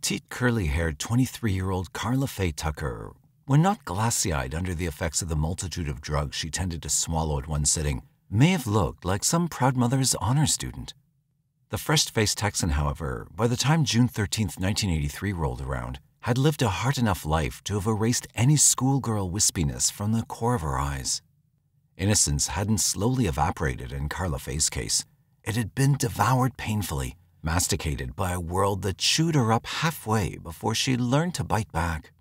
petite curly-haired 23-year-old Karla Faye Tucker, when not glassy-eyed under the effects of the multitude of drugs she tended to swallow at one sitting, may have looked like some proud mother's honor student. The fresh-faced Texan, however, by the time June 13, 1983 rolled around, had lived a hard enough life to have erased any schoolgirl wispiness from the core of her eyes. Innocence hadn't slowly evaporated in Karla Faye's case. It had been devoured painfully, masticated by a world that chewed her up halfway before she learned to bite back.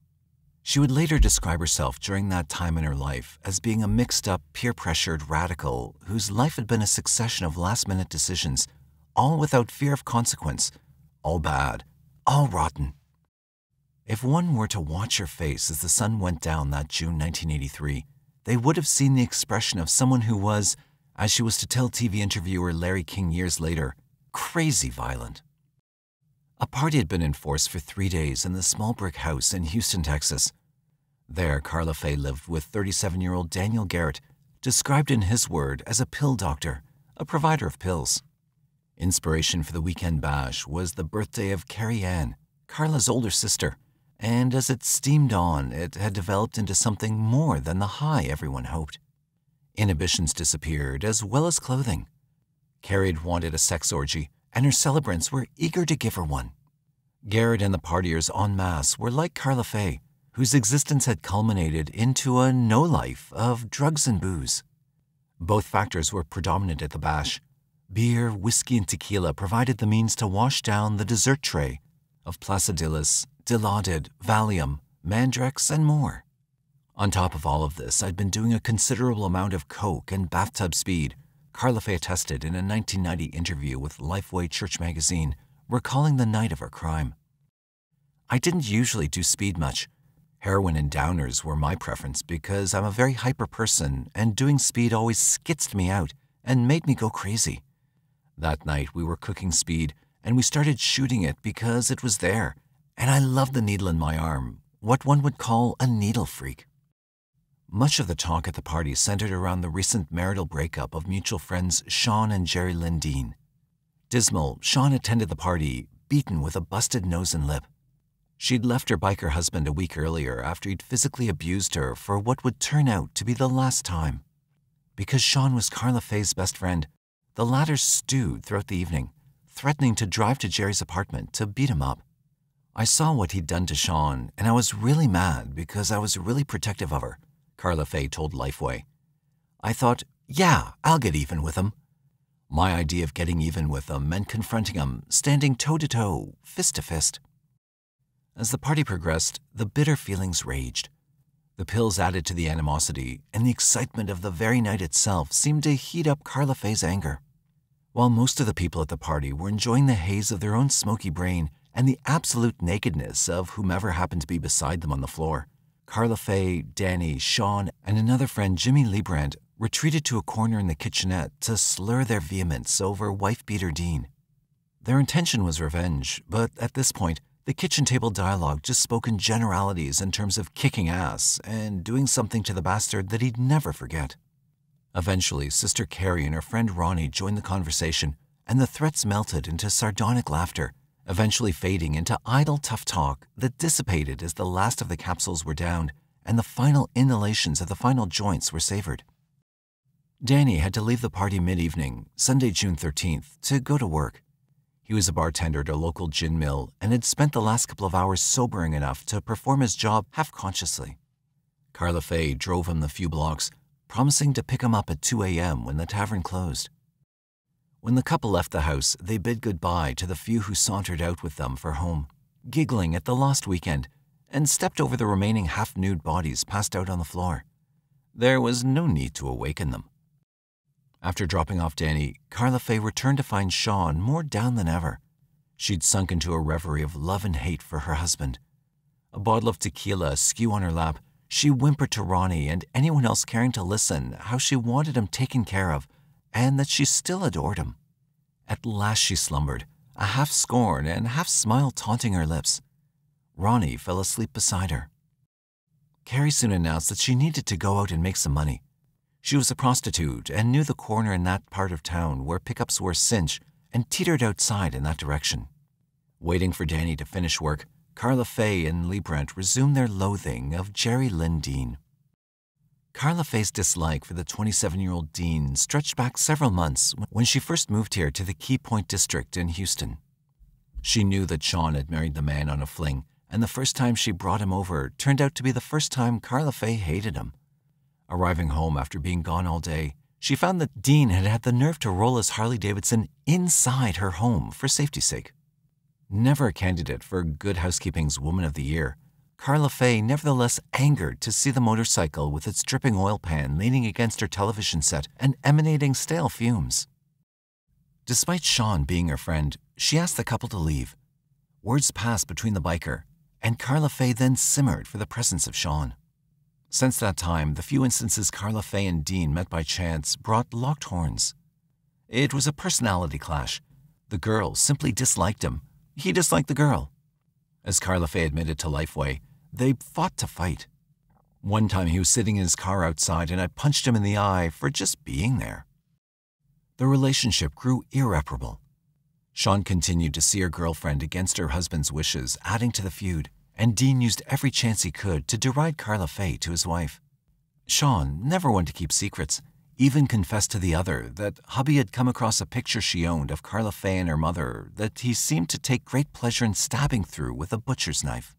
She would later describe herself during that time in her life as being a mixed-up, peer-pressured radical whose life had been a succession of last-minute decisions, all without fear of consequence, all bad, all rotten. If one were to watch her face as the sun went down that June 1983, they would have seen the expression of someone who was, as she was to tell TV interviewer Larry King years later, crazy violent. A party had been in force for 3 days in the small brick house in Houston, Texas. There, Karla Faye lived with 37-year-old Daniel Garrett, described in his word as a pill doctor, a provider of pills. Inspiration for the weekend bash was the birthday of Carrie Ann, Karla's older sister, and as it steamed on, it had developed into something more than the high everyone hoped. Inhibitions disappeared, as well as clothing. Carrie had wanted a sex orgy, and her celebrants were eager to give her one. Garrett and the partiers en masse were like Karla Faye, whose existence had culminated into a no-life of drugs and booze. Both factors were predominant at the bash. Beer, whiskey, and tequila provided the means to wash down the dessert tray of Placidillus, Dilaudid, Valium, Mandrex, and more. On top of all of this, I'd been doing a considerable amount of coke and bathtub speed, Karla Faye attested in a 1990 interview with Lifeway Church magazine, recalling the night of her crime. I didn't usually do speed much. Heroin and downers were my preference because I'm a very hyper person and doing speed always skitzed me out and made me go crazy. That night we were cooking speed and we started shooting it because it was there, and I loved the needle in my arm, what one would call a needle freak. Much of the talk at the party centered around the recent marital breakup of mutual friends Sean and Jerry Lynn Dean. Dismal, Sean attended the party, beaten with a busted nose and lip. She'd left her biker husband a week earlier after he'd physically abused her for what would turn out to be the last time. Because Sean was Karla Faye's best friend, the latter stewed throughout the evening, threatening to drive to Jerry's apartment to beat him up. I saw what he'd done to Sean, and I was really mad because I was really protective of her, Karla Faye told Lifeway. I thought, yeah, I'll get even with him. My idea of getting even with him meant confronting him, standing toe-to-toe, fist-to-fist. As the party progressed, the bitter feelings raged. The pills added to the animosity, and the excitement of the very night itself seemed to heat up Karla Faye's anger. While most of the people at the party were enjoying the haze of their own smoky brain and the absolute nakedness of whomever happened to be beside them on the floor, Karla Faye, Danny, Sean, and another friend, Jimmy Liebrandt, retreated to a corner in the kitchenette to slur their vehemence over wife-beater Dean. Their intention was revenge, but at this point, the kitchen table dialogue just spoke in generalities in terms of kicking ass and doing something to the bastard that he'd never forget. Eventually, Sister Carrie and her friend Ronnie joined the conversation, and the threats melted into sardonic laughter, eventually fading into idle tough talk that dissipated as the last of the capsules were downed and the final inhalations of the final joints were savored. Danny had to leave the party mid-evening, Sunday, June 13th, to go to work. He was a bartender at a local gin mill and had spent the last couple of hours sobering enough to perform his job half-consciously. Karla Faye drove him the few blocks, promising to pick him up at 2 a.m. when the tavern closed. When the couple left the house, they bid goodbye to the few who sauntered out with them for home, giggling at the lost weekend, and stepped over the remaining half-nude bodies passed out on the floor. There was no need to awaken them. After dropping off Danny, Karla Faye returned to find Sean more down than ever. She'd sunk into a reverie of love and hate for her husband. A bottle of tequila askew on her lap, she whimpered to Ronnie and anyone else caring to listen how she wanted him taken care of and that she still adored him. At last she slumbered, a half-scorn and half-smile taunting her lips. Ronnie fell asleep beside her. Carrie soon announced that she needed to go out and make some money. She was a prostitute and knew the corner in that part of town where pickups were a cinch and teetered outside in that direction. Waiting for Danny to finish work, Karla Faye and Lee Brent resumed their loathing of Jerry Lynn Dean. Karla Faye's dislike for the 27-year-old Dean stretched back several months when she first moved here to the Key Point district in Houston. She knew that Sean had married the man on a fling, and the first time she brought him over turned out to be the first time Karla Faye hated him. Arriving home after being gone all day, she found that Dean had had the nerve to roll his Harley-Davidson inside her home for safety's sake. Never a candidate for Good Housekeeping's Woman of the Year, Karla Faye nevertheless angered to see the motorcycle with its dripping oil pan leaning against her television set and emanating stale fumes. Despite Sean being her friend, she asked the couple to leave. Words passed between the biker, and Karla Faye then simmered for the presence of Sean. Since that time, the few instances Karla Faye and Dean met by chance brought locked horns. It was a personality clash. The girl simply disliked him. He disliked the girl. As Karla Faye admitted to Lifeway, they fought to fight. One time he was sitting in his car outside and I punched him in the eye for just being there. The relationship grew irreparable. Sean continued to see her girlfriend against her husband's wishes, adding to the feud, and Dean used every chance he could to deride Karla Faye to his wife. Sean, never one to keep secrets, even confessed to the other that hubby had come across a picture she owned of Karla Faye and her mother that he seemed to take great pleasure in stabbing through with a butcher's knife.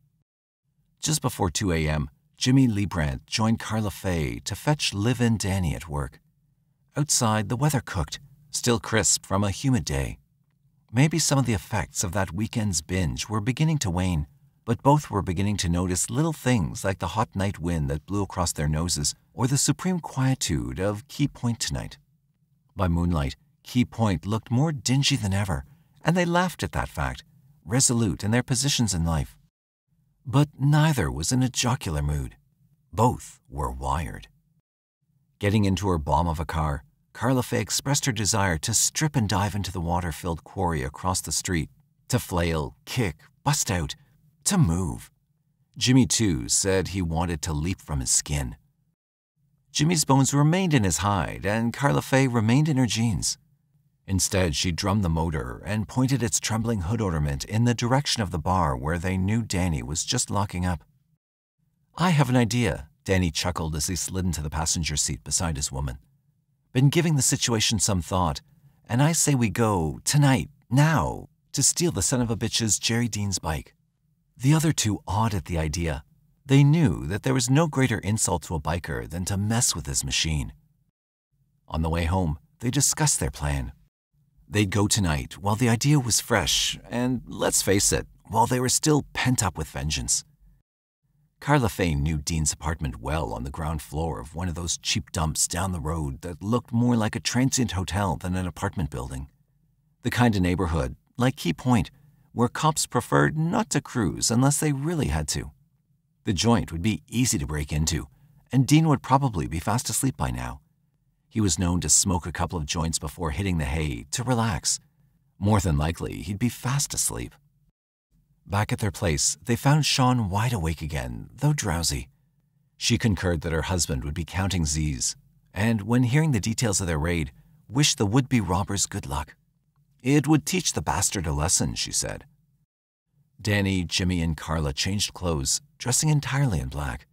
Just before 2 a.m., Jimmy Lee Brandt joined Karla Faye to fetch live-in Danny at work. Outside, the weather cooked, still crisp from a humid day. Maybe some of the effects of that weekend's binge were beginning to wane, but both were beginning to notice little things like the hot night wind that blew across their noses or the supreme quietude of Key Point tonight. By moonlight, Key Point looked more dingy than ever, and they laughed at that fact, resolute in their positions in life. But neither was in a jocular mood. Both were wired. Getting into her bomb of a car, Karla Faye expressed her desire to strip and dive into the water-filled quarry across the street, to flail, kick, bust out, to move. Jimmy, too, said he wanted to leap from his skin. Jimmy's bones remained in his hide, and Karla Faye remained in her jeans. Instead, she drummed the motor and pointed its trembling hood ornament in the direction of the bar where they knew Danny was just locking up. "I have an idea," Danny chuckled as he slid into the passenger seat beside his woman. "Been giving the situation some thought, and I say we go, tonight, now, to steal the son of a bitch's Jerry Dean's bike." The other two awed at the idea. They knew that there was no greater insult to a biker than to mess with his machine. On the way home, they discussed their plan. They'd go tonight while the idea was fresh and, let's face it, while they were still pent up with vengeance. Karla Faye knew Dean's apartment well on the ground floor of one of those cheap dumps down the road that looked more like a transient hotel than an apartment building. The kind of neighborhood, like Key Point, where cops preferred not to cruise unless they really had to. The joint would be easy to break into, and Dean would probably be fast asleep by now. He was known to smoke a couple of joints before hitting the hay to relax. More than likely, he'd be fast asleep. Back at their place, they found Sean wide awake again, though drowsy. She concurred that her husband would be counting Z's, and when hearing the details of their raid, wished the would-be robbers good luck. It would teach the bastard a lesson, she said. Danny, Jimmy, and Karla changed clothes, dressing entirely in black.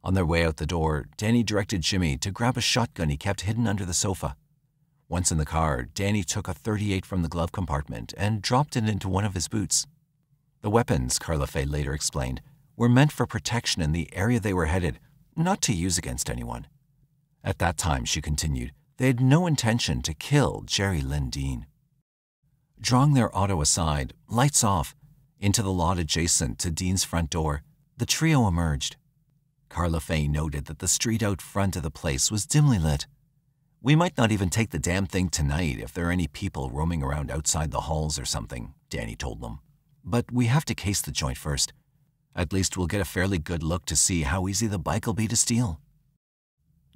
On their way out the door, Danny directed Jimmy to grab a shotgun he kept hidden under the sofa. Once in the car, Danny took a .38 from the glove compartment and dropped it into one of his boots. The weapons, Karla Faye later explained, were meant for protection in the area they were headed, not to use against anyone. At that time, she continued, they had no intention to kill Jerry Lynn Dean. Drawing their auto aside, lights off, into the lot adjacent to Dean's front door, the trio emerged. Karla Faye noted that the street out front of the place was dimly lit. "We might not even take the damn thing tonight if there are any people roaming around outside the halls or something," Danny told them. "But we have to case the joint first. At least we'll get a fairly good look to see how easy the bike'll be to steal."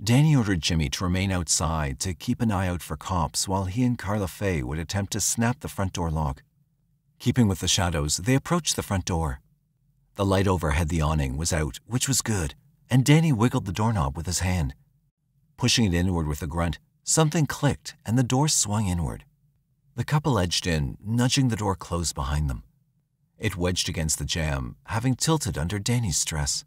Danny ordered Jimmy to remain outside to keep an eye out for cops while he and Karla Faye would attempt to snap the front door lock. Keeping with the shadows, they approached the front door. The light overhead the awning was out, which was good, and Danny wiggled the doorknob with his hand. Pushing it inward with a grunt, something clicked and the door swung inward. The couple edged in, nudging the door closed behind them. It wedged against the jamb, having tilted under Danny's stress.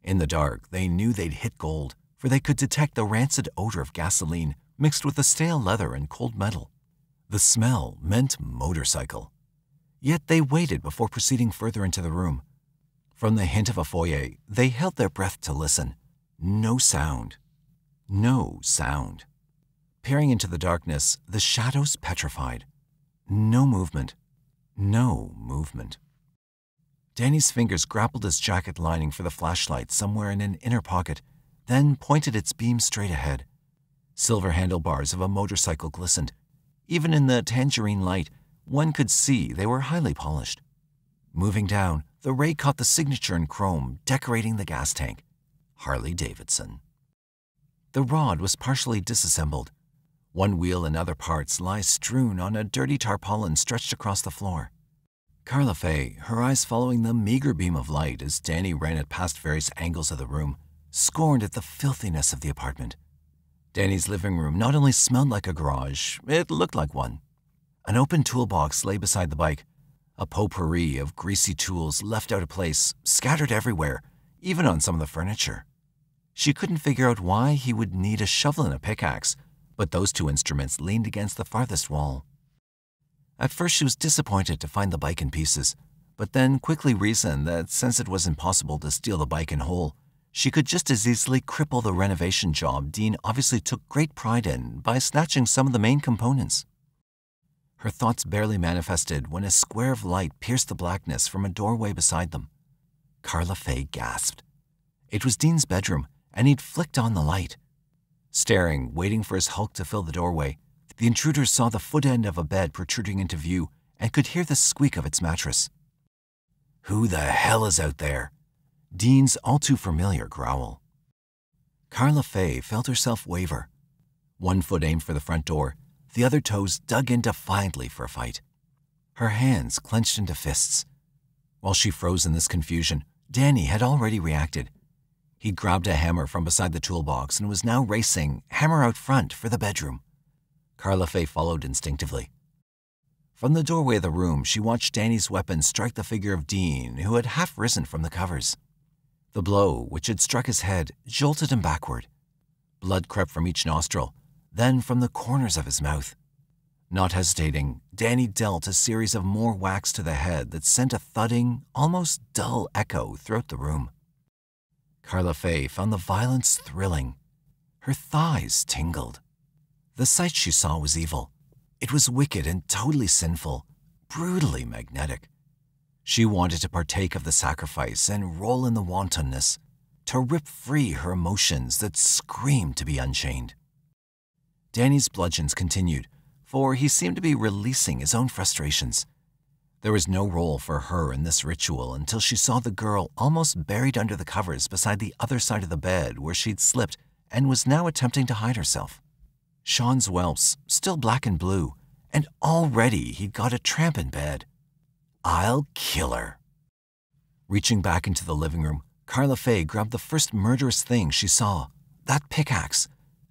In the dark, they knew they'd hit gold, for they could detect the rancid odor of gasoline mixed with the stale leather and cold metal. The smell meant motorcycle. Yet they waited before proceeding further into the room. From the hint of a foyer, they held their breath to listen. No sound. No sound. Peering into the darkness, the shadows petrified. No movement. No movement. Danny's fingers grappled his jacket lining for the flashlight somewhere in an inner pocket, then pointed its beam straight ahead. Silver handlebars of a motorcycle glistened. Even in the tangerine light, one could see they were highly polished. Moving down, the ray caught the signature in chrome decorating the gas tank. Harley Davidson. The rod was partially disassembled. One wheel and other parts lie strewn on a dirty tarpaulin stretched across the floor. Karla Faye, her eyes following the meager beam of light as Danny ran it past various angles of the room, scorned at the filthiness of the apartment. Danny's living room not only smelled like a garage, it looked like one. An open toolbox lay beside the bike, a potpourri of greasy tools left out of place, scattered everywhere, even on some of the furniture. She couldn't figure out why he would need a shovel and a pickaxe, but those two instruments leaned against the farthest wall. At first she was disappointed to find the bike in pieces, but then quickly reasoned that since it was impossible to steal the bike in whole, she could just as easily cripple the renovation job Dean obviously took great pride in by snatching some of the main components. Her thoughts barely manifested when a square of light pierced the blackness from a doorway beside them. Karla Faye gasped. It was Dean's bedroom, and he'd flicked on the light. Staring, waiting for his hulk to fill the doorway, the intruder saw the foot end of a bed protruding into view and could hear the squeak of its mattress. "Who the hell is out there?" Dean's all-too-familiar growl. Karla Faye felt herself waver. One foot aimed for the front door, the other toes dug in defiantly for a fight. Her hands clenched into fists. While she froze in this confusion, Danny had already reacted. He'd grabbed a hammer from beside the toolbox and was now racing, hammer out front, for the bedroom. Karla Faye followed instinctively. From the doorway of the room, she watched Danny's weapon strike the figure of Dean, who had half risen from the covers. The blow, which had struck his head, jolted him backward. Blood crept from each nostril, then from the corners of his mouth. Not hesitating, Danny dealt a series of more whacks to the head that sent a thudding, almost dull echo throughout the room. Karla Faye found the violence thrilling. Her thighs tingled. The sight she saw was evil. It was wicked and totally sinful, brutally magnetic. She wanted to partake of the sacrifice and roll in the wantonness, to rip free her emotions that screamed to be unchained. Danny's bludgeons continued, for he seemed to be releasing his own frustrations. There was no role for her in this ritual until she saw the girl almost buried under the covers beside the other side of the bed where she'd slipped and was now attempting to hide herself. Sean's whelps, still black and blue, and already he'd got a tramp in bed. I'll kill her. Reaching back into the living room, Karla Faye grabbed the first murderous thing she saw, that pickaxe,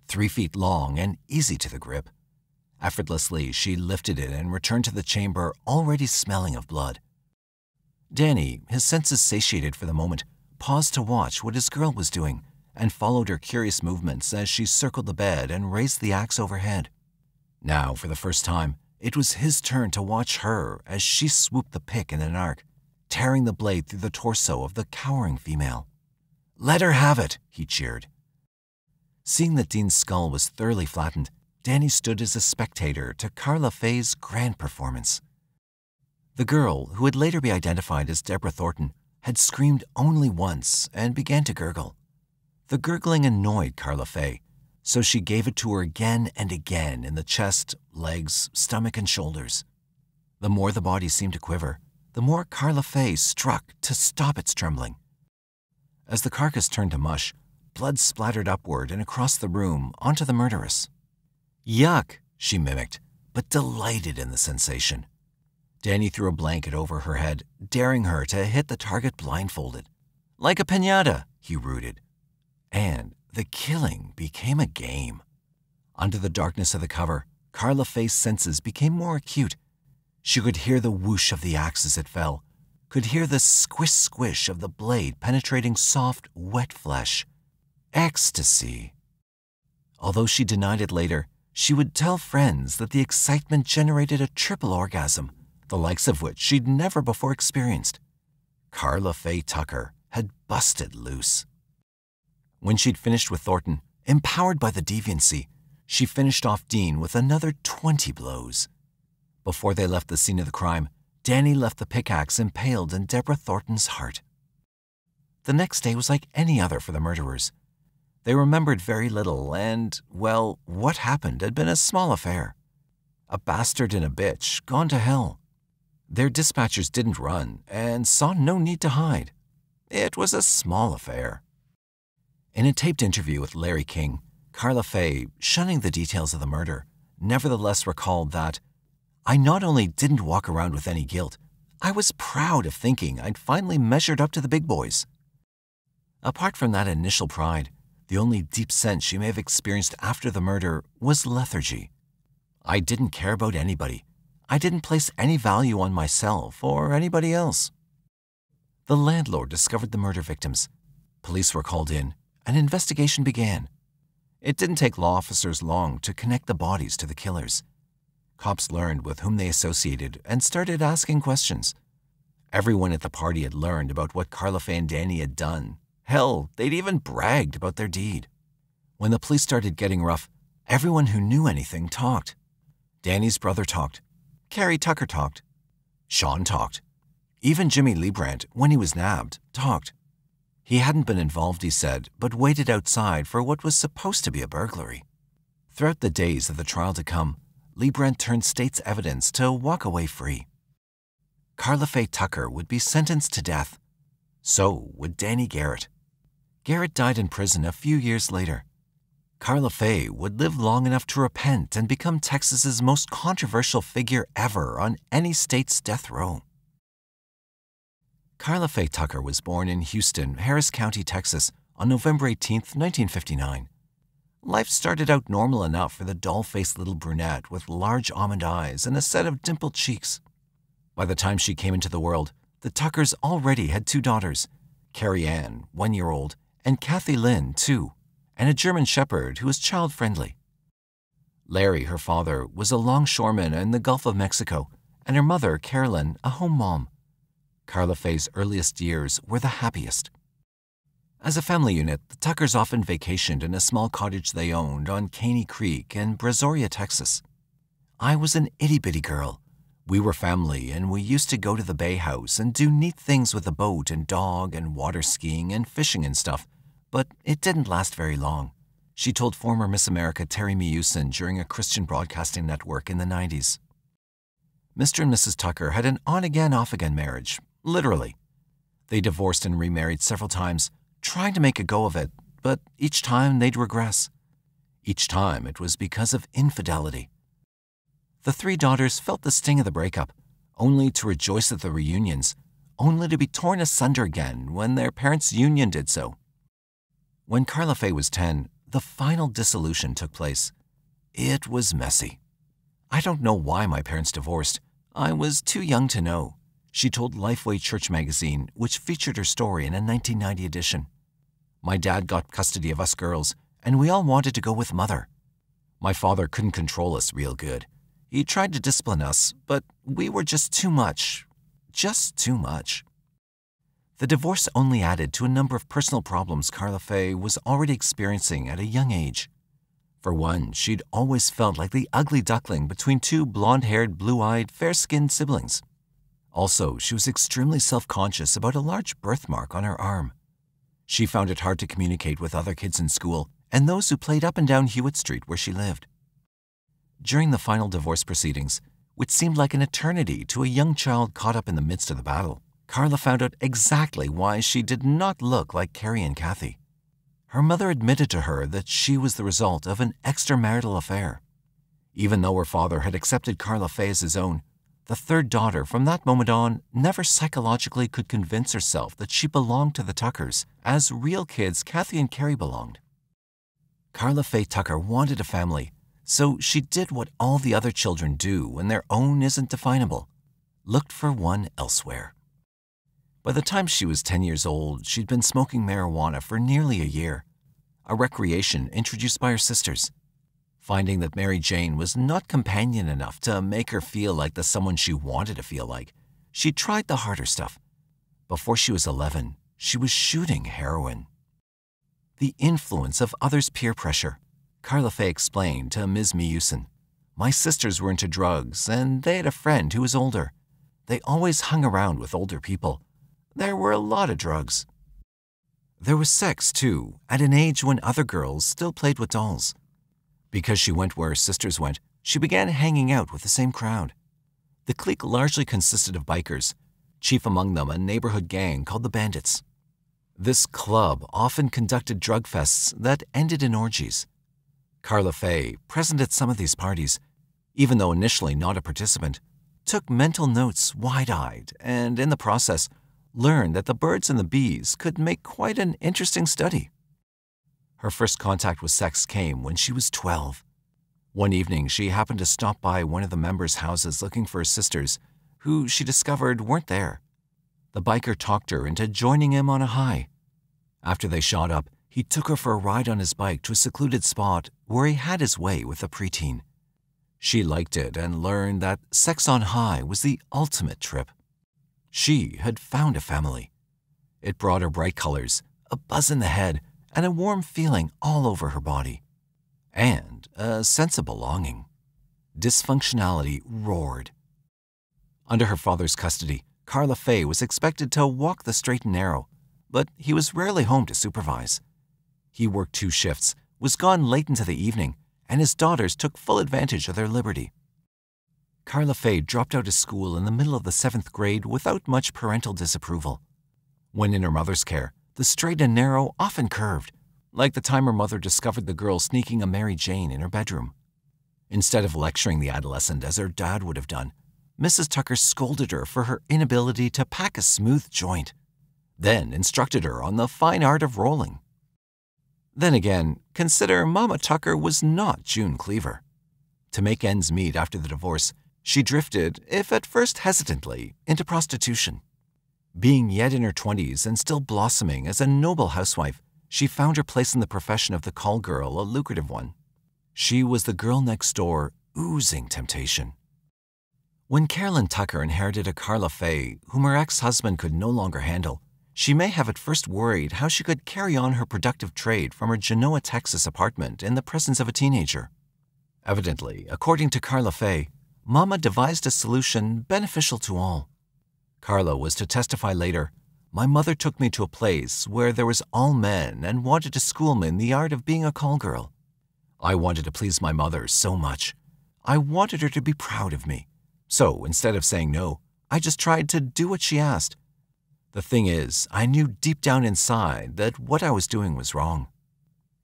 3 feet long and easy to the grip. Effortlessly, she lifted it and returned to the chamber already smelling of blood. Danny, his senses satiated for the moment, paused to watch what his girl was doing and followed her curious movements as she circled the bed and raised the axe overhead. Now, for the first time, it was his turn to watch her as she swooped the pick in an arc, tearing the blade through the torso of the cowering female. "Let her have it," he cheered. Seeing that Dean's skull was thoroughly flattened, Danny stood as a spectator to Karla Faye's grand performance. The girl, who would later be identified as Deborah Thornton, had screamed only once and began to gurgle. The gurgling annoyed Karla Faye, so she gave it to her again and again in the chest, legs, stomach, and shoulders. The more the body seemed to quiver, the more Karla Faye struck to stop its trembling. As the carcass turned to mush, blood splattered upward and across the room onto the murderess. "Yuck," she mimicked, but delighted in the sensation. Danny threw a blanket over her head, daring her to hit the target blindfolded. "Like a piñata," he rooted. And the killing became a game. Under the darkness of the cover, Karla Faye's senses became more acute. She could hear the whoosh of the axe as it fell, could hear the squish-squish of the blade penetrating soft, wet flesh. Ecstasy. Although she denied it later, she would tell friends that the excitement generated a triple orgasm, the likes of which she'd never before experienced. Karla Faye Tucker had busted loose. When she'd finished with Thornton, empowered by the deviancy, she finished off Dean with another 20 blows. Before they left the scene of the crime, Danny left the pickaxe impaled in Deborah Thornton's heart. The next day was like any other for the murderers. They remembered very little and, well, what happened had been a small affair. A bastard and a bitch gone to hell. Their dispatchers didn't run and saw no need to hide. It was a small affair. In a taped interview with Larry King, Karla Faye, shunning the details of the murder, nevertheless recalled that, "I not only didn't walk around with any guilt, I was proud of thinking I'd finally measured up to the big boys." Apart from that initial pride, the only deep sense she may have experienced after the murder was lethargy. "I didn't care about anybody. I didn't place any value on myself or anybody else." The landlord discovered the murder victims. Police were called in. An investigation began. It didn't take law officers long to connect the bodies to the killers. Cops learned with whom they associated and started asking questions. Everyone at the party had learned about what Karla Faye and Danny had done. Hell, they'd even bragged about their deed. When the police started getting rough, everyone who knew anything talked. Danny's brother talked. Carrie Tucker talked. Sean talked. Even Jimmy Liebrandt, when he was nabbed, talked. He hadn't been involved, he said, but waited outside for what was supposed to be a burglary. Throughout the days of the trial to come, Liebrandt turned state's evidence to walk away free. Karla Faye Tucker would be sentenced to death. So would Danny Garrett. Garrett died in prison a few years later. Karla Faye would live long enough to repent and become Texas's most controversial figure ever on any state's death row. Karla Faye Tucker was born in Houston, Harris County, Texas, on November 18, 1959. Life started out normal enough for the doll-faced little brunette with large almond eyes and a set of dimpled cheeks. By the time she came into the world, the Tuckers already had 2 daughters, Carrie Ann, 1-year-old, and Kathy Lynn, 2, and a German Shepherd who was child-friendly. Larry, her father, was a longshoreman in the Gulf of Mexico, and her mother, Carolyn, a home mom. Karla Faye's earliest years were the happiest. As a family unit, the Tuckers often vacationed in a small cottage they owned on Caney Creek in Brazoria, Texas. I was an itty-bitty girl. We were family, and we used to go to the Bay House and do neat things with the boat and dog and water skiing and fishing and stuff, but it didn't last very long, she told former Miss America Terry Mewson during a Christian broadcasting network in the 90s. Mr. and Mrs. Tucker had an on-again, off-again marriage, literally. They divorced and remarried several times, trying to make a go of it, but each time they'd regress. Each time it was because of infidelity. The 3 daughters felt the sting of the breakup, only to rejoice at the reunions, only to be torn asunder again when their parents' union did so. When Karla Faye was 10, the final dissolution took place. It was messy. "I don't know why my parents divorced. I was too young to know," she told Lifeway Church magazine, which featured her story in a 1990 edition. "My dad got custody of us girls, and we all wanted to go with Mother. My father couldn't control us real good. He tried to discipline us, but we were just too much. Just too much." The divorce only added to a number of personal problems Karla Faye was already experiencing at a young age. For one, she'd always felt like the ugly duckling between 2 blonde-haired, blue-eyed, fair-skinned siblings. Also, she was extremely self-conscious about a large birthmark on her arm. She found it hard to communicate with other kids in school and those who played up and down Hewitt Street where she lived. During the final divorce proceedings, which seemed like an eternity to a young child caught up in the midst of the battle, Karla found out exactly why she did not look like Carrie and Kathy. Her mother admitted to her that she was the result of an extramarital affair. Even though her father had accepted Karla Faye as his own, the 3rd daughter from that moment on never psychologically could convince herself that she belonged to the Tuckers, as real kids Kathy and Carrie belonged. Karla Faye Tucker wanted a family, so she did what all the other children do when their own isn't definable. looked for one elsewhere. By the time she was 10 years old, she'd been smoking marijuana for nearly a year, a recreation introduced by her sisters. Finding that Mary Jane was not companion enough to make her feel like the someone she wanted to feel like, she tried the harder stuff. Before she was 11, she was shooting heroin. The influence of others' peer pressure, Karla Faye explained to Ms. Mewson. My sisters were into drugs, and they had a friend who was older. They always hung around with older people. There were a lot of drugs. There was sex, too, at an age when other girls still played with dolls. Because she went where her sisters went, she began hanging out with the same crowd. The clique largely consisted of bikers, chief among them a neighborhood gang called the Bandits. This club often conducted drug fests that ended in orgies. Karla Faye, present at some of these parties, even though initially not a participant, took mental notes wide-eyed and, in the process, learned that the birds and the bees could make quite an interesting study. Her first contact with sex came when she was 12. One evening, she happened to stop by one of the members' houses looking for her sisters, who she discovered weren't there. The biker talked her into joining him on a high. After they shot up, he took her for a ride on his bike to a secluded spot where he had his way with a preteen. She liked it and learned that sex on high was the ultimate trip. She had found a family. It brought her bright colors, a buzz in the head, and a warm feeling all over her body. And a sense of belonging. Dysfunctionality roared. Under her father's custody, Karla Faye was expected to walk the straight and narrow, but he was rarely home to supervise. He worked 2 shifts, was gone late into the evening, and his daughters took full advantage of their liberty. Karla Faye dropped out of school in the middle of the 7th grade without much parental disapproval. When in her mother's care, the straight and narrow often curved, like the time her mother discovered the girl sneaking a Mary Jane in her bedroom. Instead of lecturing the adolescent as her dad would have done, Mrs. Tucker scolded her for her inability to pack a smooth joint, then instructed her on the fine art of rolling. Then again, consider Mama Tucker was not June Cleaver. To make ends meet after the divorce, she drifted, if at first hesitantly, into prostitution. Being yet in her 20s and still blossoming as a noble housewife, she found her place in the profession of the call girl a lucrative one. She was the girl next door, oozing temptation. When Carolyn Tucker inherited a Karla Faye, whom her ex-husband could no longer handle, she may have at first worried how she could carry on her productive trade from her Genoa, Texas apartment in the presence of a teenager. Evidently, according to Karla Faye, Mama devised a solution beneficial to all. Karla was to testify later, "My mother took me to a place where there was all men and wanted to school me in the art of being a call girl. I wanted to please my mother so much. I wanted her to be proud of me. So instead of saying no, I just tried to do what she asked. The thing is, I knew deep down inside that what I was doing was wrong."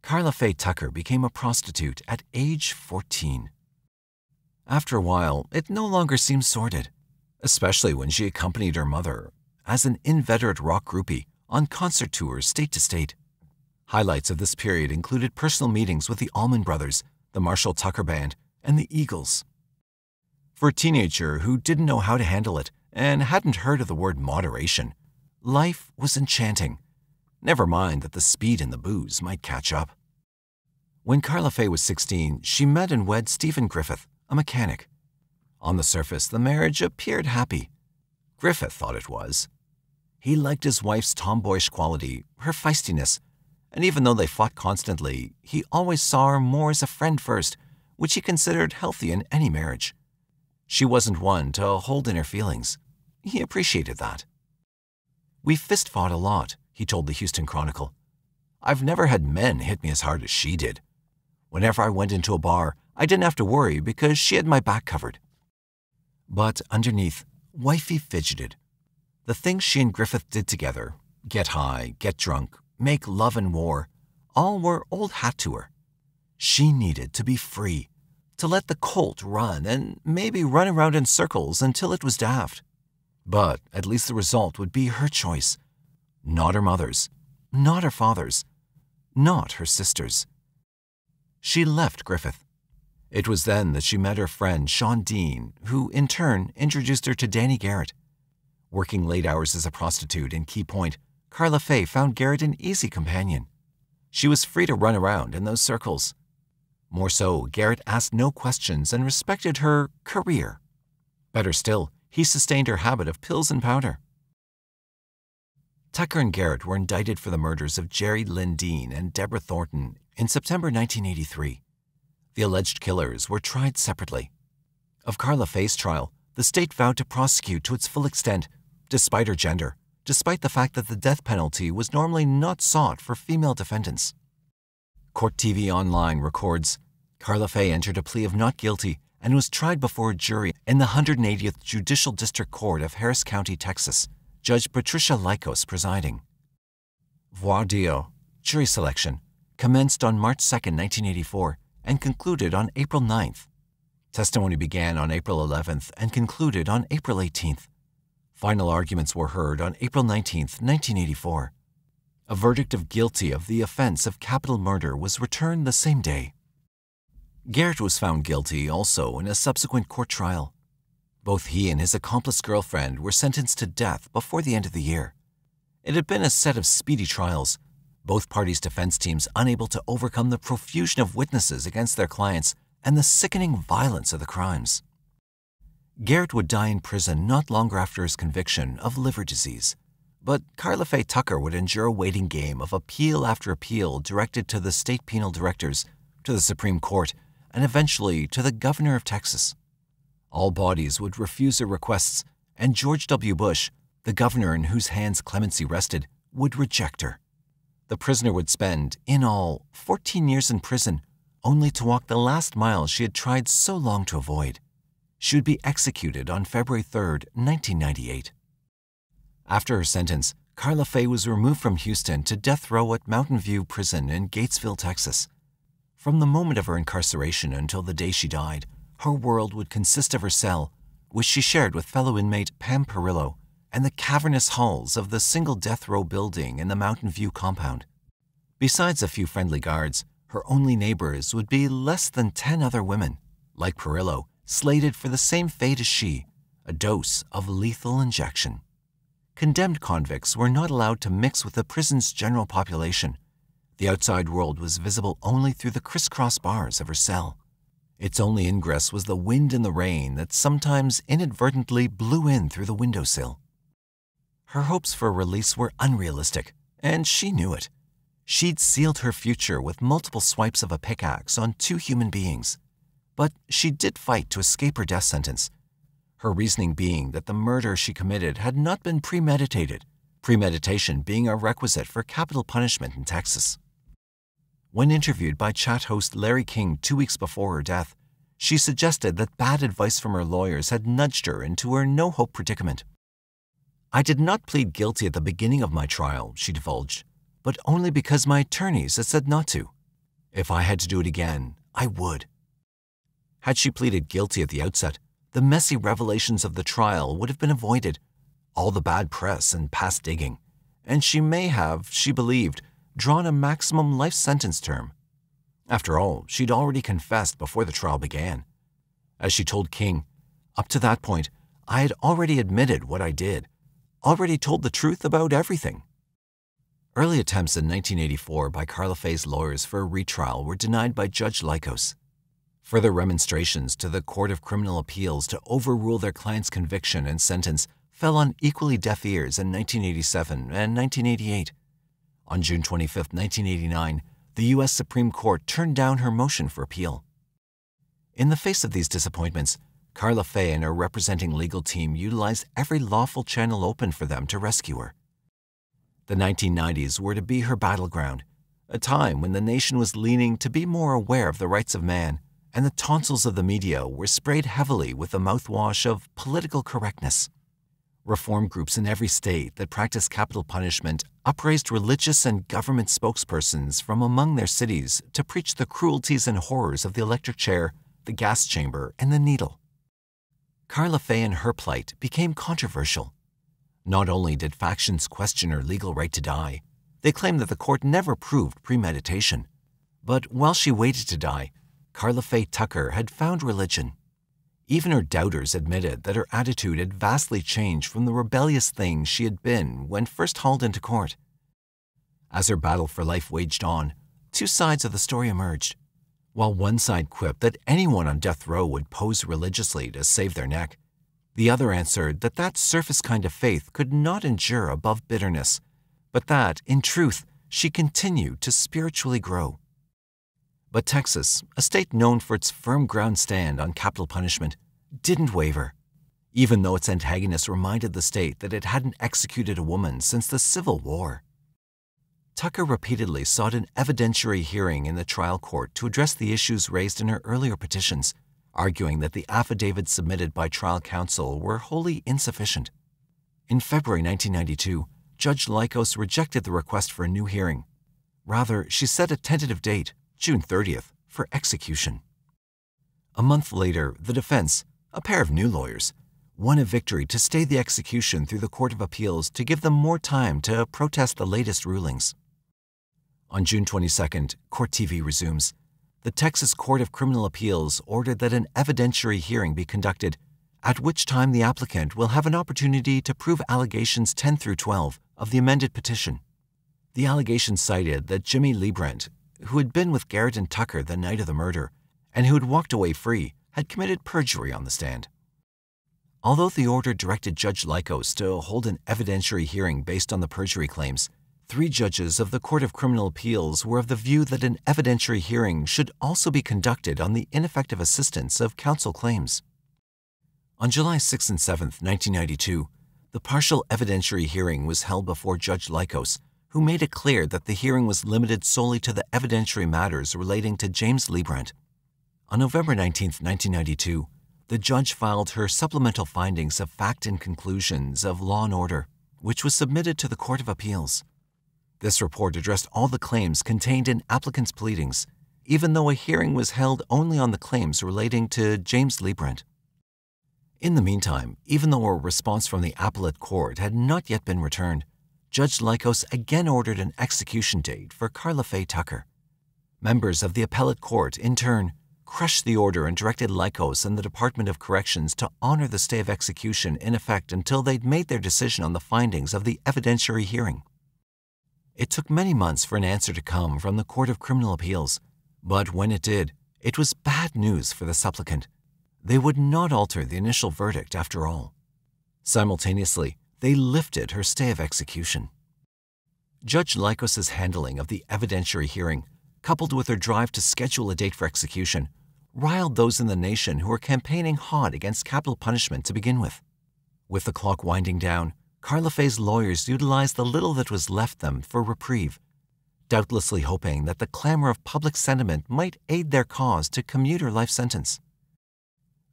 Karla Faye Tucker became a prostitute at age 14. After a while, it no longer seemed sordid, especially when she accompanied her mother, as an inveterate rock groupie, on concert tours state to state. Highlights of this period included personal meetings with the Allman Brothers, the Marshall Tucker Band, and the Eagles. For a teenager who didn't know how to handle it and hadn't heard of the word moderation, life was enchanting. Never mind that the speed and the booze might catch up. When Karla Faye was 16, she met and wed Stephen Griffith, a mechanic. On the surface, the marriage appeared happy. Griffith thought it was. He liked his wife's tomboyish quality, her feistiness, and even though they fought constantly, he always saw her more as a friend first, which he considered healthy in any marriage. She wasn't one to hold in her feelings. He appreciated that. "We fist-fought a lot," he told the Houston Chronicle. "I've never had men hit me as hard as she did. Whenever I went into a bar, I didn't have to worry because she had my back covered." But underneath, wifey fidgeted. The things she and Griffith did together, get high, get drunk, make love and war, all were old hat to her. She needed to be free, to let the colt run and maybe run around in circles until it was daft. But at least the result would be her choice, not her mother's, not her father's, not her sister's. She left Griffith. It was then that she met her friend Sean Dean, who in turn introduced her to Danny Garrett. Working late hours as a prostitute in Key Point, Karla Faye found Garrett an easy companion. She was free to run around in those circles. More so, Garrett asked no questions and respected her career. Better still, he sustained her habit of pills and powder. Tucker and Garrett were indicted for the murders of Jerry Lynn Dean and Deborah Thornton in September 1983. The alleged killers were tried separately. Of Karla Faye's trial, the state vowed to prosecute to its full extent, despite her gender, despite the fact that the death penalty was normally not sought for female defendants. Court TV Online records, Karla Faye entered a plea of not guilty and was tried before a jury in the 180th Judicial District Court of Harris County, Texas, Judge Patricia Lykos presiding. Voir dire, jury selection, commenced on March 2, 1984, and concluded on April 9th. Testimony began on April 11th and concluded on April 18th. Final arguments were heard on April 19, 1984. A verdict of guilty of the offense of capital murder was returned the same day. Garrett was found guilty also in a subsequent court trial. Both he and his accomplice girlfriend were sentenced to death before the end of the year. It had been a set of speedy trials, both parties' defense teams unable to overcome the profusion of witnesses against their clients and the sickening violence of the crimes. Garrett would die in prison not long after his conviction of liver disease, but Karla Faye Tucker would endure a waiting game of appeal after appeal directed to the state penal directors, to the Supreme Court, and eventually to the governor of Texas. All bodies would refuse her requests, and George W. Bush, the governor in whose hands clemency rested, would reject her. The prisoner would spend, in all, 14 years in prison, only to walk the last mile she had tried so long to avoid. She would be executed on February 3, 1998. After her sentence, Karla Faye was removed from Houston to death row at Mountain View Prison in Gatesville, Texas. From the moment of her incarceration until the day she died, her world would consist of her cell, which she shared with fellow inmate Pam Perillo, and the cavernous halls of the single death row building in the Mountain View compound. Besides a few friendly guards, her only neighbors would be less than 10 other women, like Perillo, slated for the same fate as she, a dose of lethal injection. Condemned convicts were not allowed to mix with the prison's general population. The outside world was visible only through the crisscross bars of her cell. Its only ingress was the wind and the rain that sometimes inadvertently blew in through the windowsill. Her hopes for release were unrealistic, and she knew it. She'd sealed her future with multiple swipes of a pickaxe on 2 human beings. But she did fight to escape her death sentence, her reasoning being that the murder she committed had not been premeditated, premeditation being a requisite for capital punishment in Texas. When interviewed by chat host Larry King 2 weeks before her death, she suggested that bad advice from her lawyers had nudged her into her no-hope predicament. "I did not plead guilty at the beginning of my trial," she divulged, "but only because my attorneys had said not to. If I had to do it again, I would." Had she pleaded guilty at the outset, the messy revelations of the trial would have been avoided, all the bad press and past digging, and she may have, she believed, drawn a maximum life sentence term. After all, she'd already confessed before the trial began. As she told King, "Up to that point, I had already admitted what I did, already told the truth about everything." Early attempts in 1984 by Karla Faye's lawyers for a retrial were denied by Judge Lykos. Further remonstrations to the Court of Criminal Appeals to overrule their client's conviction and sentence fell on equally deaf ears in 1987 and 1988. On June 25, 1989, the U.S. Supreme Court turned down her motion for appeal. In the face of these disappointments, Karla Faye and her representing legal team utilized every lawful channel open for them to rescue her. The 1990s were to be her battleground, a time when the nation was leaning to be more aware of the rights of man, and the tonsils of the media were sprayed heavily with the mouthwash of political correctness. Reform groups in every state that practiced capital punishment upraised religious and government spokespersons from among their cities to preach the cruelties and horrors of the electric chair, the gas chamber, and the needle. Karla Faye and her plight became controversial. Not only did factions question her legal right to die, they claimed that the court never proved premeditation. But while she waited to die, Karla Faye Tucker had found religion. Even her doubters admitted that her attitude had vastly changed from the rebellious thing she had been when first hauled into court. As her battle for life waged on, two sides of the story emerged. While one side quipped that anyone on death row would pose religiously to save their neck, the other answered that that surface kind of faith could not endure above bitterness, but that, in truth, she continued to spiritually grow. But Texas, a state known for its firm ground stand on capital punishment, didn't waver, even though its antagonists reminded the state that it hadn't executed a woman since the Civil War. Tucker repeatedly sought an evidentiary hearing in the trial court to address the issues raised in her earlier petitions, arguing that the affidavits submitted by trial counsel were wholly insufficient. In February 1992, Judge Likos rejected the request for a new hearing. Rather, she set a tentative date, June 30th, for execution. A month later, the defense, a pair of new lawyers, won a victory to stay the execution through the Court of Appeals to give them more time to protest the latest rulings. On June 22nd, Court TV resumes. The Texas Court of Criminal Appeals ordered that an evidentiary hearing be conducted, at which time the applicant will have an opportunity to prove allegations 10 through 12 of the amended petition. The allegations cited that Jimmy Liebrandt, who had been with Garrett and Tucker the night of the murder, and who had walked away free, had committed perjury on the stand. Although the order directed Judge Likos to hold an evidentiary hearing based on the perjury claims, 3 judges of the Court of Criminal Appeals were of the view that an evidentiary hearing should also be conducted on the ineffective assistance of counsel claims. On July 6 and 7, 1992, the partial evidentiary hearing was held before Judge Likos, who made it clear that the hearing was limited solely to the evidentiary matters relating to James Liebrandt. On November 19, 1992, the judge filed her supplemental findings of fact and conclusions of law and order, which was submitted to the Court of Appeals. This report addressed all the claims contained in applicants' pleadings, even though a hearing was held only on the claims relating to James Liebrandt. In the meantime, even though a response from the appellate court had not yet been returned, Judge Likos again ordered an execution date for Karla Faye Tucker. Members of the appellate court, in turn, crushed the order and directed Likos and the Department of Corrections to honor the stay of execution in effect until they'd made their decision on the findings of the evidentiary hearing. It took many months for an answer to come from the Court of Criminal Appeals, but when it did, it was bad news for the supplicant. They would not alter the initial verdict after all. Simultaneously, they lifted her stay of execution. Judge Likos's handling of the evidentiary hearing, coupled with her drive to schedule a date for execution, riled those in the nation who were campaigning hard against capital punishment to begin with. With the clock winding down, Karla Faye's lawyers utilized the little that was left them for reprieve, doubtlessly hoping that the clamor of public sentiment might aid their cause to commute her life sentence.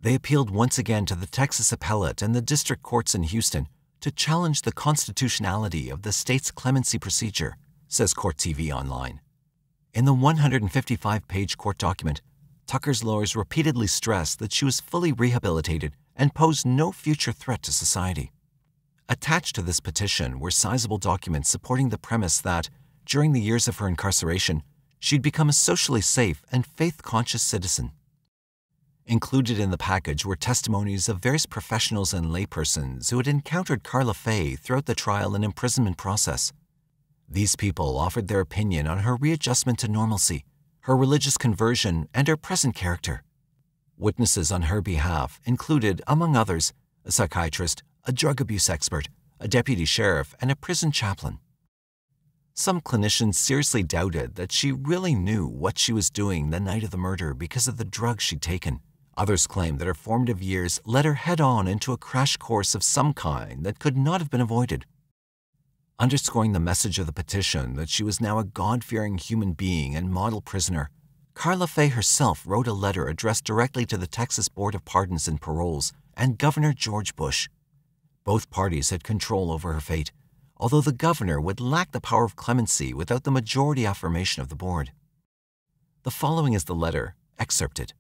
They appealed once again to the Texas Appellate and the district courts in Houston to challenge the constitutionality of the state's clemency procedure, says Court TV Online. In the 155-page court document, Tucker's lawyers repeatedly stressed that she was fully rehabilitated and posed no future threat to society. Attached to this petition were sizable documents supporting the premise that, during the years of her incarceration, she'd become a socially safe and faith-conscious citizen. Included in the package were testimonies of various professionals and laypersons who had encountered Karla Faye throughout the trial and imprisonment process. These people offered their opinion on her readjustment to normalcy, her religious conversion, and her present character. Witnesses on her behalf included, among others, a psychiatrist, a drug abuse expert, a deputy sheriff, and a prison chaplain. Some clinicians seriously doubted that she really knew what she was doing the night of the murder because of the drugs she'd taken. Others claimed that her formative years led her head-on into a crash course of some kind that could not have been avoided. Underscoring the message of the petition that she was now a God-fearing human being and model prisoner, Karla Faye herself wrote a letter addressed directly to the Texas Board of Pardons and Paroles and Governor George Bush. Both parties had control over her fate, although the governor would lack the power of clemency without the majority affirmation of the board. The following is the letter, excerpted.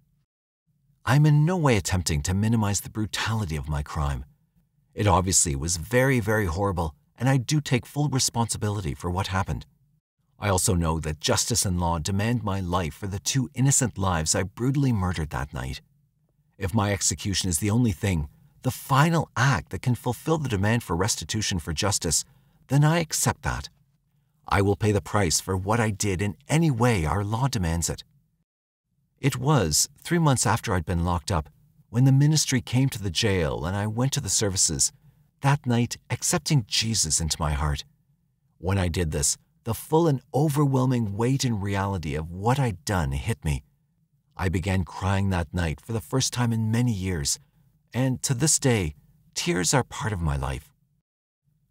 I am in no way attempting to minimize the brutality of my crime. It obviously was very, very horrible, and I do take full responsibility for what happened. I also know that justice and law demand my life for the 2 innocent lives I brutally murdered that night. If my execution is the only thing, the final act that can fulfill the demand for restitution for justice, then I accept that. I will pay the price for what I did in any way our law demands it. It was 3 months after I'd been locked up, when the ministry came to the jail and I went to the services, that night accepting Jesus into my heart. When I did this, the full and overwhelming weight and reality of what I'd done hit me. I began crying that night for the first time in many years, and to this day, tears are part of my life.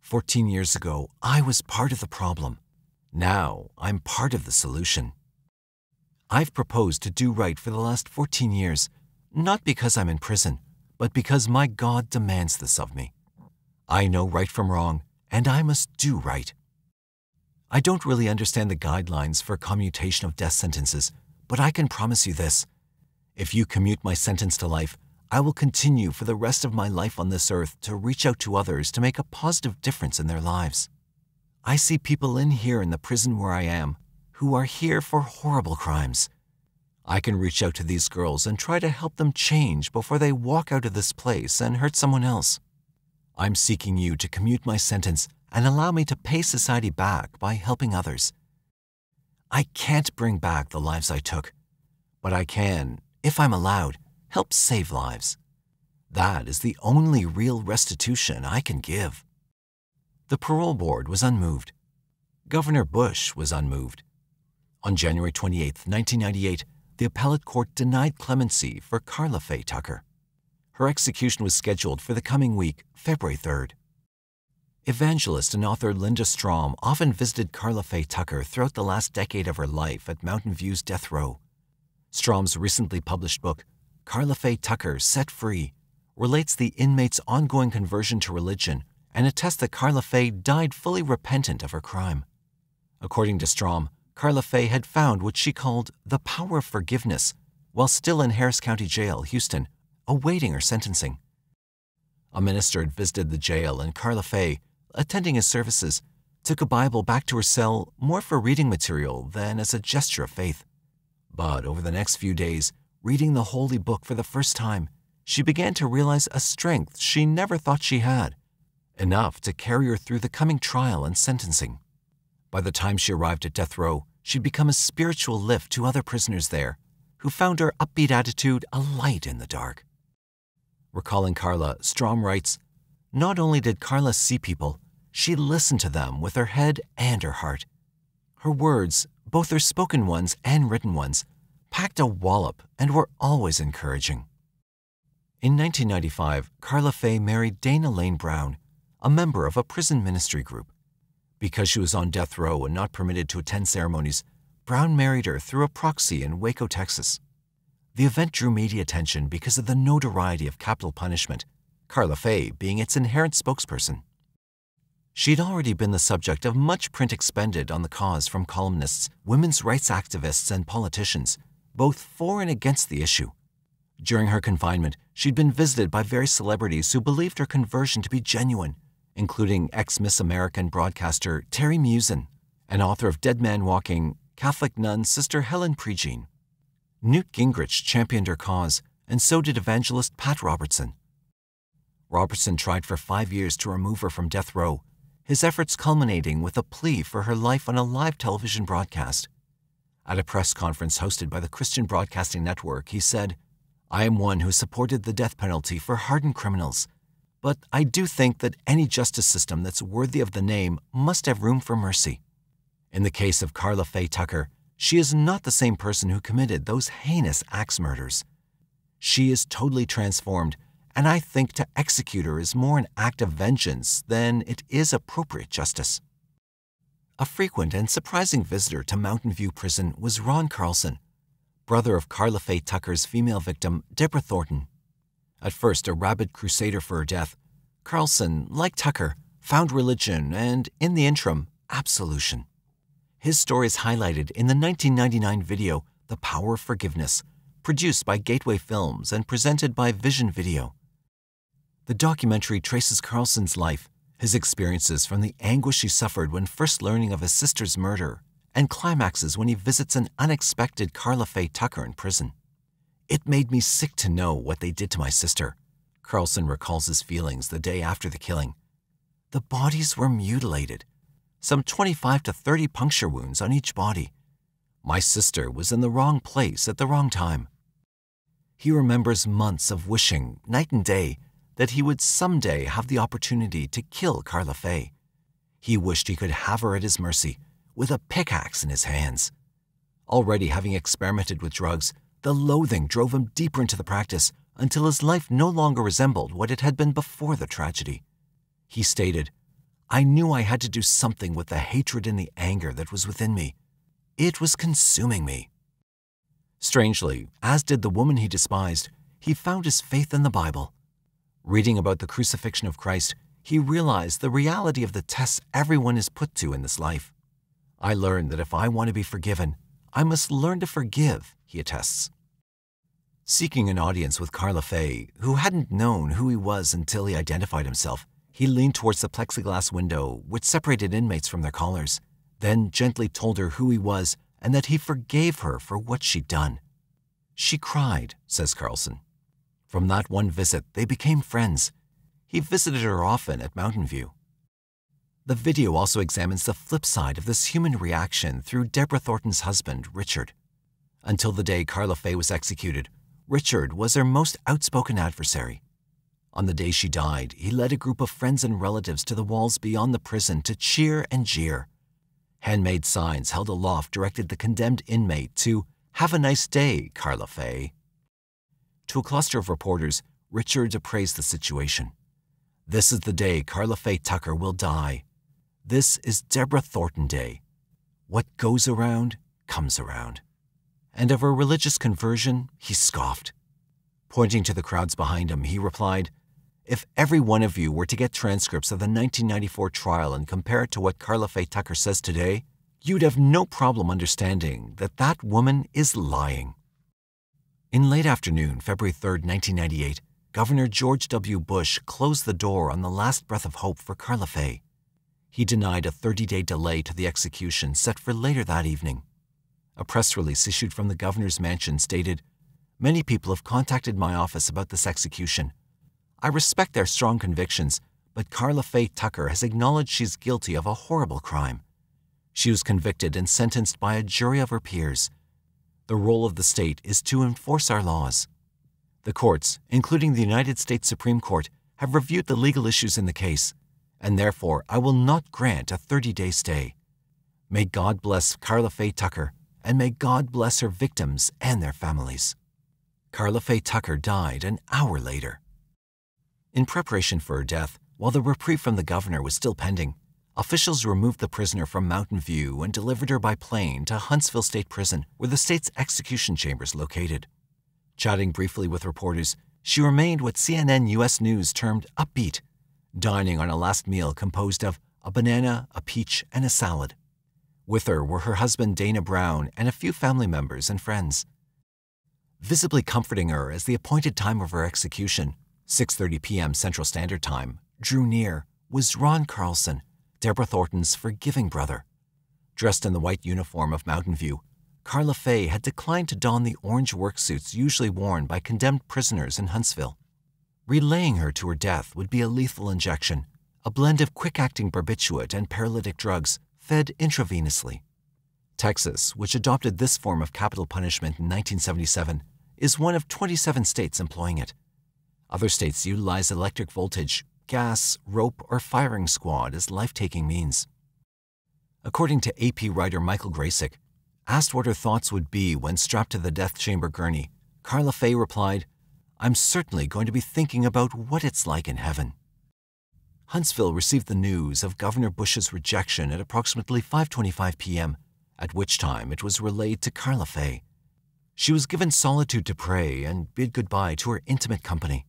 14 years ago, I was part of the problem. Now, I'm part of the solution. I've proposed to do right for the last 14 years, not because I'm in prison, but because my God demands this of me. I know right from wrong, and I must do right. I don't really understand the guidelines for commutation of death sentences, but I can promise you this. If you commute my sentence to life, I will continue for the rest of my life on this earth to reach out to others to make a positive difference in their lives. I see people in here in the prison where I am who are here for horrible crimes. I can reach out to these girls and try to help them change before they walk out of this place and hurt someone else. I'm seeking you to commute my sentence and allow me to pay society back by helping others. I can't bring back the lives I took, but I can, if I'm allowed, help save lives. That is the only real restitution I can give. The parole board was unmoved. Governor Bush was unmoved. On January 28, 1998, the appellate court denied clemency for Karla Faye Tucker. Her execution was scheduled for the coming week, February 3rd. Evangelist and author Linda Strom often visited Karla Faye Tucker throughout the last decade of her life at Mountain View's death row. Strom's recently published book, Karla Faye Tucker, Set Free, relates the inmate's ongoing conversion to religion and attests that Karla Faye died fully repentant of her crime. According to Strom, Karla Faye had found what she called the power of forgiveness while still in Harris County Jail, Houston, awaiting her sentencing. A minister had visited the jail, and Karla Faye, attending his services, took a Bible back to her cell more for reading material than as a gesture of faith. But over the next few days, reading the holy book for the first time, she began to realize a strength she never thought she had, enough to carry her through the coming trial and sentencing. By the time she arrived at death row, she'd become a spiritual lift to other prisoners there, who found her upbeat attitude a light in the dark. Recalling Karla, Strom writes, "Not only did Karla see people, she listened to them with her head and her heart. Her words, both her spoken ones and written ones, packed a wallop and were always encouraging." In 1995, Karla Faye married Dana Lane Brown, a member of a prison ministry group. Because she was on death row and not permitted to attend ceremonies, Brown married her through a proxy in Waco, Texas. The event drew media attention because of the notoriety of capital punishment, Karla Faye being its inherent spokesperson. She'd already been the subject of much print expended on the cause from columnists, women's rights activists, and politicians, both for and against the issue. During her confinement, she'd been visited by various celebrities who believed her conversion to be genuine, including ex-Miss American broadcaster Terry Musin and author of Dead Man Walking, Catholic nun Sister Helen Prejean. Newt Gingrich championed her cause, and so did evangelist Pat Robertson. Robertson tried for 5 years to remove her from death row, his efforts culminating with a plea for her life on a live television broadcast. At a press conference hosted by the Christian Broadcasting Network, he said, "I am one who supported the death penalty for hardened criminals, but I do think that any justice system that's worthy of the name must have room for mercy. In the case of Karla Faye Tucker, she is not the same person who committed those heinous axe murders. She is totally transformed, and I think to execute her is more an act of vengeance than it is appropriate justice." A frequent and surprising visitor to Mountain View Prison was Ron Carlson, brother of Karla Faye Tucker's female victim, Deborah Thornton. At first a rabid crusader for her death, Carlson, like Tucker, found religion and, in the interim, absolution. His story is highlighted in the 1999 video, The Power of Forgiveness, produced by Gateway Films and presented by Vision Video. The documentary traces Carlson's life, his experiences from the anguish he suffered when first learning of his sister's murder, and climaxes when he visits an unexpected Karla Faye Tucker in prison. It made me sick to know what they did to my sister. Carlson recalls his feelings the day after the killing. The bodies were mutilated, some 25 to 30 puncture wounds on each body. My sister was in the wrong place at the wrong time. He remembers months of wishing, night and day, that he would someday have the opportunity to kill Karla Faye. He wished he could have her at his mercy, with a pickaxe in his hands. Already having experimented with drugs, the loathing drove him deeper into the practice until his life no longer resembled what it had been before the tragedy. He stated, "I knew I had to do something with the hatred and the anger that was within me. It was consuming me." Strangely, as did the woman he despised, he found his faith in the Bible. Reading about the crucifixion of Christ, he realized the reality of the tests everyone is put to in this life. "I learned that if I want to be forgiven, I must learn to forgive," he attests. Seeking an audience with Karla Faye, who hadn't known who he was until he identified himself, he leaned towards the plexiglass window which separated inmates from their callers, then gently told her who he was and that he forgave her for what she'd done. "She cried," says Carlson. From that one visit, they became friends. He visited her often at Mountain View. The video also examines the flip side of this human reaction through Deborah Thornton's husband, Richard. Until the day Karla Faye was executed, Richard was her most outspoken adversary. On the day she died, he led a group of friends and relatives to the walls beyond the prison to cheer and jeer. Handmade signs held aloft directed the condemned inmate to "Have a nice day, Karla Faye." To a cluster of reporters, Richard appraised the situation. "This is the day Karla Faye Tucker will die. This is Deborah Thornton Day. What goes around, comes around." And of her religious conversion, he scoffed. Pointing to the crowds behind him, he replied, "If every one of you were to get transcripts of the 1994 trial and compare it to what Karla Faye Tucker says today, you'd have no problem understanding that that woman is lying." In late afternoon, February 3, 1998, Governor George W. Bush closed the door on the last breath of hope for Karla Faye. He denied a 30-day delay to the execution set for later that evening. A press release issued from the governor's mansion stated, "Many people have contacted my office about this execution. I respect their strong convictions, but Karla Faye Tucker has acknowledged she's guilty of a horrible crime. She was convicted and sentenced by a jury of her peers. The role of the state is to enforce our laws. The courts, including the United States Supreme Court, have reviewed the legal issues in the case, and therefore I will not grant a 30-day stay. May God bless Karla Faye Tucker, and may God bless her victims and their families." Karla Faye Tucker died an hour later. In preparation for her death, while the reprieve from the governor was still pending, officials removed the prisoner from Mountain View and delivered her by plane to Huntsville State Prison, where the state's execution chamber is located. Chatting briefly with reporters, she remained what CNN U.S. News termed upbeat, dining on a last meal composed of a banana, a peach, and a salad. With her were her husband Dana Brown and a few family members and friends. Visibly comforting her as the appointed time of her execution, 6:30 p.m. Central Standard Time, drew near, was Ron Carlson, Deborah Thornton's forgiving brother. Dressed in the white uniform of Mountain View, Karla Faye had declined to don the orange work suits usually worn by condemned prisoners in Huntsville. Relaying her to her death would be a lethal injection, a blend of quick-acting barbiturate and paralytic drugs fed intravenously. Texas, which adopted this form of capital punishment in 1977, is one of 27 states employing it. Other states utilize electric voltage, gas, rope, or firing squad as life-taking means. According to AP writer Michael Graysick, asked what her thoughts would be when strapped to the death chamber gurney, Karla Faye replied, "I'm certainly going to be thinking about what it's like in heaven." Huntsville received the news of Governor Bush's rejection at approximately 5:25 p.m., at which time it was relayed to Karla Faye. She was given solitude to pray and bid goodbye to her intimate company.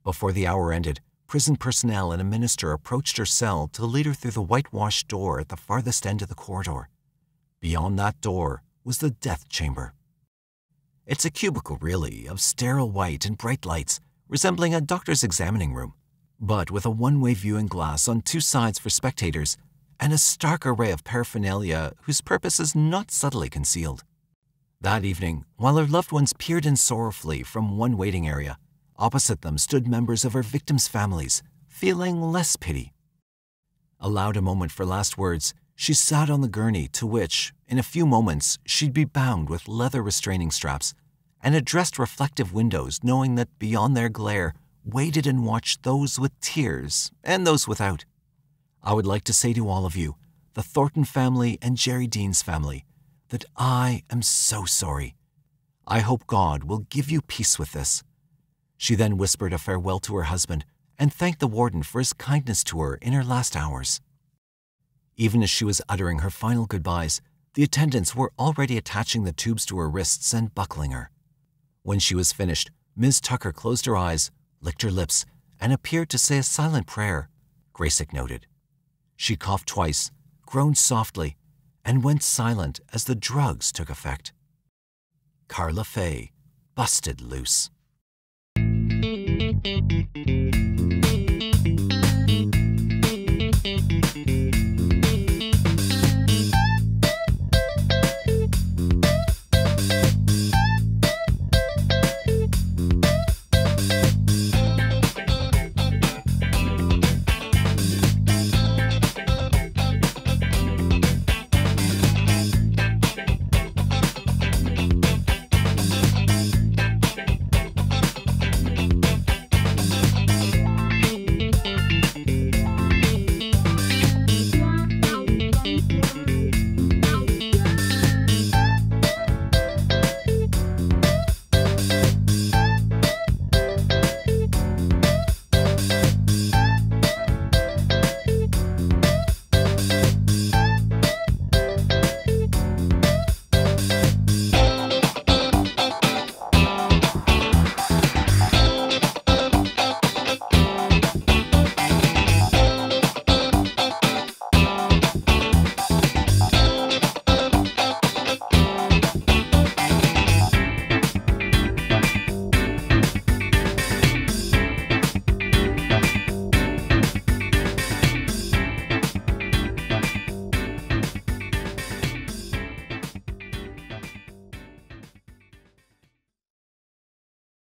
Before the hour ended, prison personnel and a minister approached her cell to lead her through the whitewashed door at the farthest end of the corridor. Beyond that door was the death chamber. It's a cubicle, really, of sterile white and bright lights, resembling a doctor's examining room, but with a one-way viewing glass on two sides for spectators and a stark array of paraphernalia whose purpose is not subtly concealed. That evening, while her loved ones peered in sorrowfully from one waiting area, opposite them stood members of her victims' families, feeling less pity. Allowed a moment for last words, she sat on the gurney to which, in a few moments, she'd be bound with leather restraining straps, and addressed reflective windows, knowing that beyond their glare waited and watched those with tears and those without. I would like to say to all of you, the Thornton family and Jerry Dean's family, that I am so sorry. I hope God will give you peace with this. She then whispered a farewell to her husband and thanked the warden for his kindness to her in her last hours. Even as she was uttering her final goodbyes, the attendants were already attaching the tubes to her wrists and buckling her. When she was finished, Ms. Tucker closed her eyes, licked her lips, and appeared to say a silent prayer, Graysick noted. She coughed twice, groaned softly, and went silent as the drugs took effect. Karla Faye busted loose.